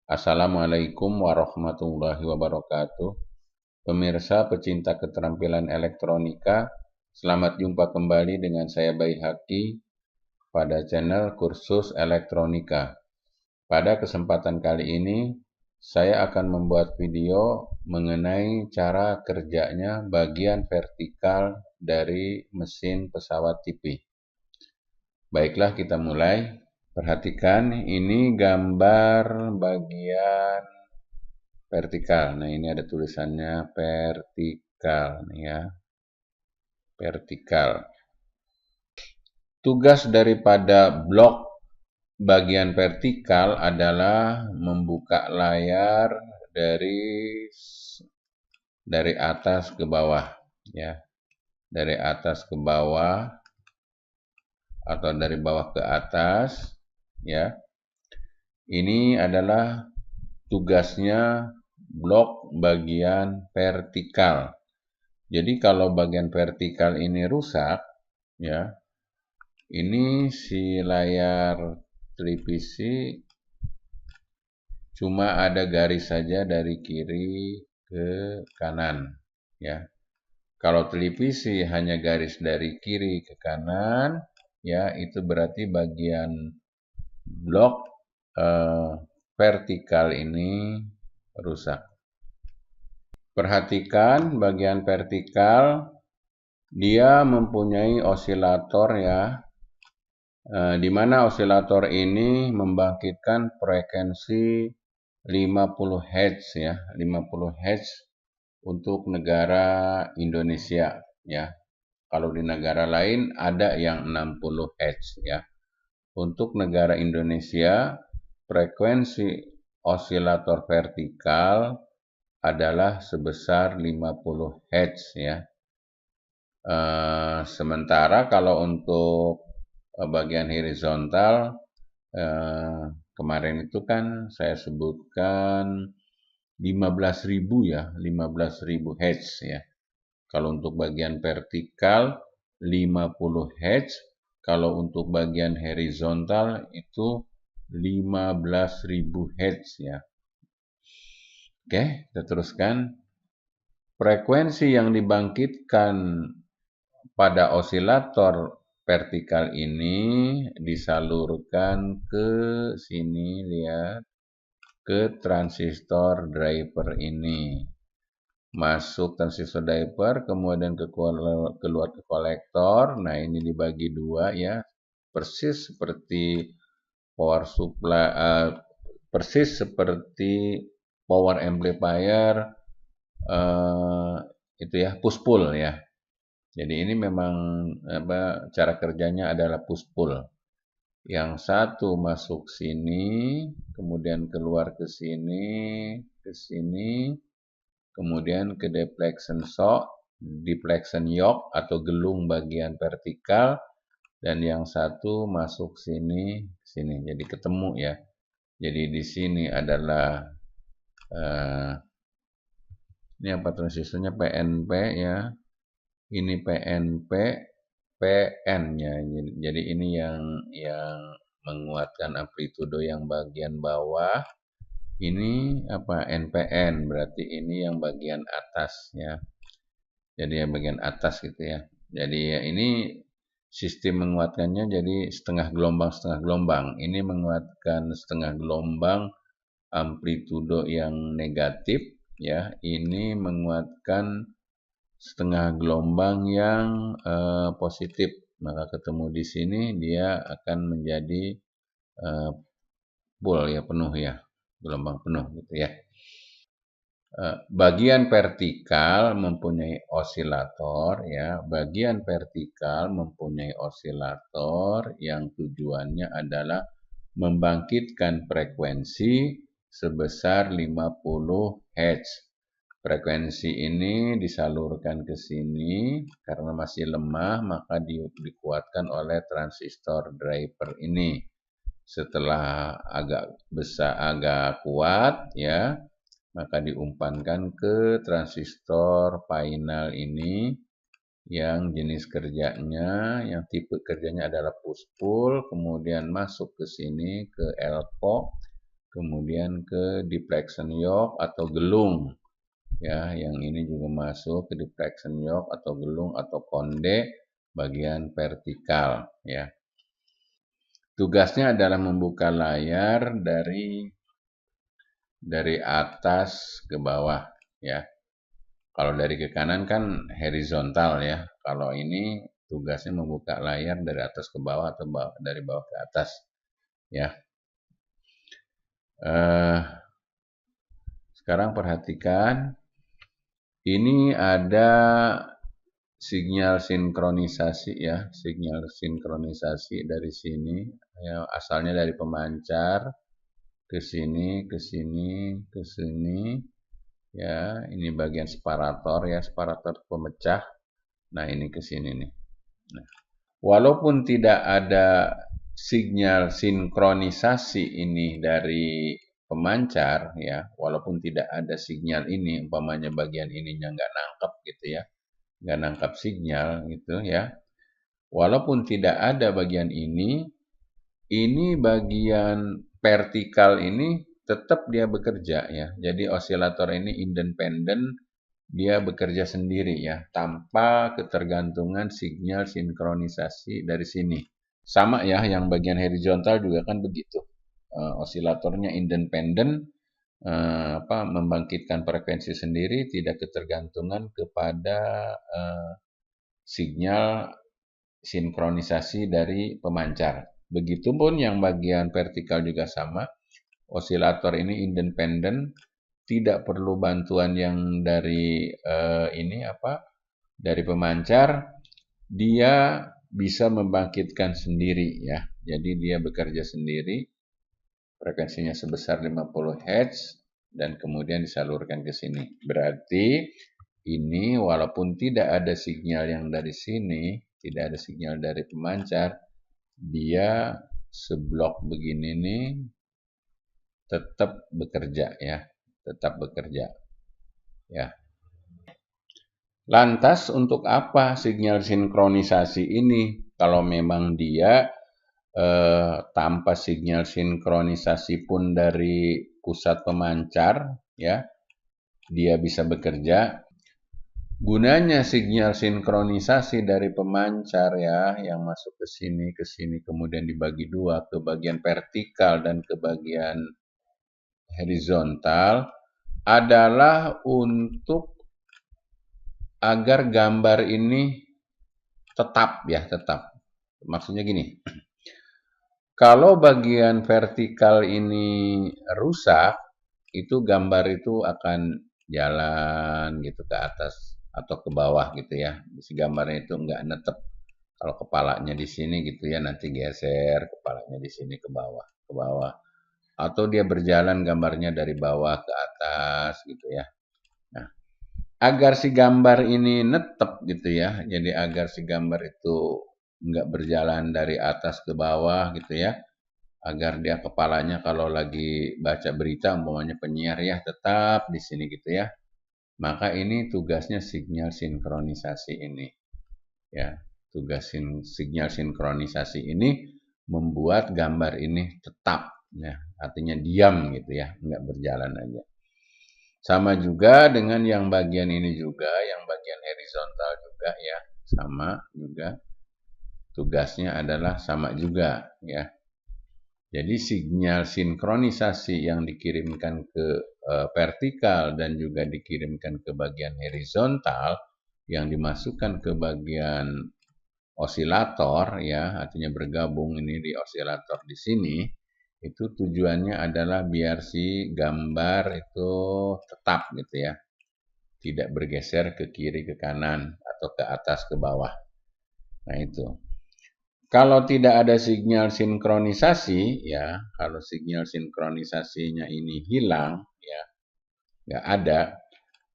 Assalamualaikum warahmatullahi wabarakatuh. Pemirsa pecinta keterampilan elektronika, selamat jumpa kembali dengan saya Bayi Haki pada channel kursus elektronika. Pada kesempatan kali ini, saya akan membuat video mengenai cara kerjanya bagian vertikal dari mesin pesawat TV. Baiklah, kita mulai. Perhatikan, ini gambar bagian vertikal. Nah, ini ada tulisannya vertikal nih ya. Vertikal. Tugas daripada blok bagian vertikal adalah membuka layar dari atas ke bawah ya. Dari atas ke bawah atau dari bawah ke atas ya. Ini adalah tugasnya blok bagian vertikal. Jadi kalau bagian vertikal ini rusak, ya, ini si layar televisi cuma ada garis saja dari kiri ke kanan, ya. Kalau televisi hanya garis dari kiri ke kanan, ya, itu berarti bagian blok vertikal ini rusak. Perhatikan bagian vertikal, dia mempunyai osilator ya, di mana osilator ini membangkitkan frekuensi 50 Hz ya, 50 Hz untuk negara Indonesia ya. Kalau di negara lain ada yang 60 Hz ya. Untuk negara Indonesia, frekuensi osilator vertikal adalah sebesar 50 Hz ya. Sementara kalau untuk bagian horizontal, kemarin itu kan saya sebutkan 15.000 ya, 15.000 Hz ya. Kalau untuk bagian vertikal 50 Hz, kalau untuk bagian horizontal itu 15.000 Hz ya. Oke, kita teruskan. Frekuensi yang dibangkitkan pada osilator vertikal ini disalurkan ke sini, lihat, ke transistor driver ini. Masuk transistor driver, kemudian keluar ke kolektor. Nah, ini dibagi dua ya, persis seperti power supply, persis seperti power amplifier itu ya, push pull ya. Jadi ini memang cara kerjanya adalah push pull. Yang satu masuk sini, kemudian keluar ke sini, kemudian ke deflection yoke atau gelung bagian vertikal, dan yang satu masuk sini. Jadi ketemu ya. Jadi di sini adalah ini apa transistornya, PNP ya. Ini PNP, PN-nya. Jadi ini yang menguatkan amplitudo yang bagian bawah. Ini apa, NPN, berarti ini yang bagian atas ya. Jadi yang bagian atas gitu ya. Jadi ya ini sistem menguatkannya jadi setengah gelombang. Ini menguatkan setengah gelombang amplitudo yang negatif ya. Ini menguatkan setengah gelombang yang positif. Maka ketemu di sini dia akan menjadi full ya, penuh ya, gelombang penuh gitu ya. Bagian vertikal mempunyai osilator ya. Bagian vertikal mempunyai osilator yang tujuannya adalah membangkitkan frekuensi sebesar 50 Hz. Frekuensi ini disalurkan ke sini karena masih lemah, maka dikuatkan oleh transistor driver ini. Setelah agak besar, agak kuat ya, maka diumpankan ke transistor final ini yang jenis kerjanya, yang tipe kerjanya adalah push pull, kemudian masuk ke sini ke elko, kemudian ke deflection yoke atau gelung. Ya, yang ini juga masuk ke deflection yoke atau gelung atau konde bagian vertikal ya. Tugasnya adalah membuka layar dari atas ke bawah ya. Kalau dari ke kanan kan horizontal ya. Kalau ini tugasnya membuka layar dari atas ke bawah atau dari bawah ke atas ya. Sekarang perhatikan, ini ada sinyal sinkronisasi ya, sinyal sinkronisasi dari sini ya, asalnya dari pemancar ke sini, ke sini, ke sini ya. Ini bagian separator ya, separator pemecah. Nah, ini ke sini nih. Nah, walaupun tidak ada sinyal sinkronisasi ini dari pemancar ya, walaupun tidak ada sinyal ini, umpamanya bagian ininya nggak nangkep gitu ya, nggak nangkap sinyal gitu ya. Walaupun tidak ada bagian ini bagian vertikal ini tetap dia bekerja ya. Jadi osilator ini independen, dia bekerja sendiri ya, tanpa ketergantungan sinyal sinkronisasi dari sini. Sama ya, yang bagian horizontal juga kan begitu. Osilatornya independen, membangkitkan frekuensi sendiri, tidak ketergantungan kepada sinyal sinkronisasi dari pemancar. Begitupun yang bagian vertikal juga sama. Osilator ini independen, tidak perlu bantuan yang dari dari pemancar. Dia bisa membangkitkan sendiri ya. Jadi dia bekerja sendiri. Frekuensinya sebesar 50 Hz dan kemudian disalurkan ke sini. Berarti ini walaupun tidak ada sinyal yang dari sini, tidak ada sinyal dari pemancar, dia seblok begini nih tetap bekerja ya, tetap bekerja ya. Lantas untuk apa sinyal sinkronisasi ini? Kalau memang dia tanpa sinyal sinkronisasi pun dari pusat pemancar ya, dia bisa bekerja. Gunanya sinyal sinkronisasi dari pemancar ya, yang masuk ke sini, kemudian dibagi dua, ke bagian vertikal dan ke bagian horizontal, adalah untuk agar gambar ini tetap ya, tetap. Maksudnya gini, kalau bagian vertikal ini rusak, itu gambar itu akan jalan gitu ke atas atau ke bawah gitu ya. Si gambarnya itu nggak netep. Kalau kepalanya di sini gitu ya, nanti geser kepalanya di sini ke bawah. Atau dia berjalan gambarnya dari bawah ke atas gitu ya. Nah, agar si gambar ini netep gitu ya, jadi agar si gambar itu nggak berjalan dari atas ke bawah gitu ya, agar dia kepalanya kalau lagi baca berita umpamanya penyiar ya tetap di sini gitu ya. Maka ini tugasnya sinyal sinkronisasi ini. Ya, tugas sinyal sinkronisasi ini membuat gambar ini tetap ya, artinya diam gitu ya, nggak berjalan aja. Sama juga dengan yang bagian ini juga, yang bagian horizontal juga ya, sama juga. Tugasnya adalah sama juga ya. Jadi sinyal sinkronisasi yang dikirimkan ke vertikal dan juga dikirimkan ke bagian horizontal yang dimasukkan ke bagian osilator ya, artinya bergabung ini di osilator di sini, itu tujuannya adalah biar si gambar itu tetap gitu ya, tidak bergeser ke kiri ke kanan atau ke atas ke bawah. Nah itu. Kalau tidak ada sinyal sinkronisasi, ya, kalau sinyal sinkronisasinya ini hilang, ya, nggak ada.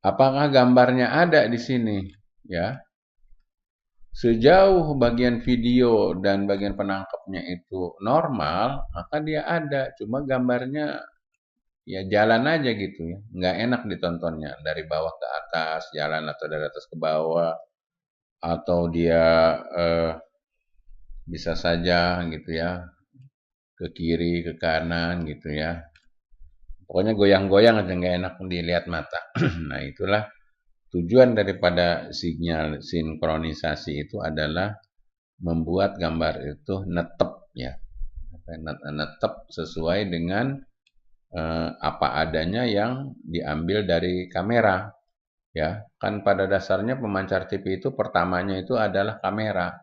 Apakah gambarnya ada di sini? Ya, sejauh bagian video dan bagian penangkapnya itu normal, maka dia ada. Cuma gambarnya ya jalan aja gitu ya, nggak enak ditontonnya dari bawah ke atas, jalan atau dari atas ke bawah, atau dia bisa saja gitu ya ke kiri, ke kanan gitu ya. Pokoknya goyang-goyang aja nggak enak dilihat mata. Nah itulah tujuan daripada sinyal sinkronisasi itu adalah membuat gambar itu netep ya, netep sesuai dengan apa adanya yang diambil dari kamera. Ya, kan pada dasarnya pemancar TV itu pertamanya itu adalah kamera.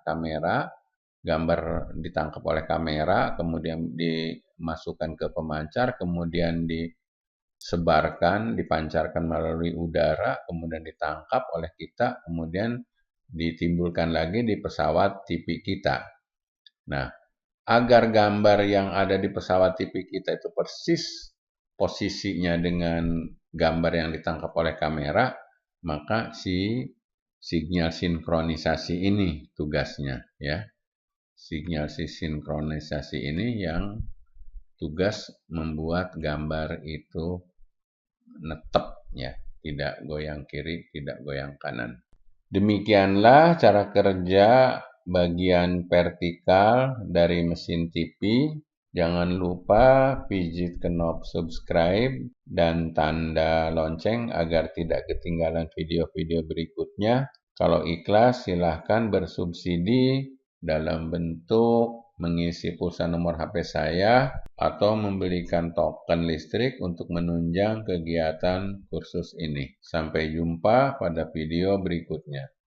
Gambar ditangkap oleh kamera, kemudian dimasukkan ke pemancar, kemudian disebarkan, dipancarkan melalui udara, kemudian ditangkap oleh kita, kemudian ditimbulkan lagi di pesawat TV kita. Nah, agar gambar yang ada di pesawat TV kita itu persis posisinya dengan gambar yang ditangkap oleh kamera, maka si sinyal sinkronisasi ini tugasnya ya. Sinyal sinkronisasi ini yang tugas membuat gambar itu netep ya, tidak goyang kiri, tidak goyang kanan. Demikianlah cara kerja bagian vertikal dari mesin TV. Jangan lupa pijit knob subscribe dan tanda lonceng agar tidak ketinggalan video-video berikutnya. Kalau ikhlas, silahkan bersubsidi dalam bentuk mengisi pulsa nomor HP saya atau membelikan token listrik untuk menunjang kegiatan kursus ini. Sampai jumpa pada video berikutnya.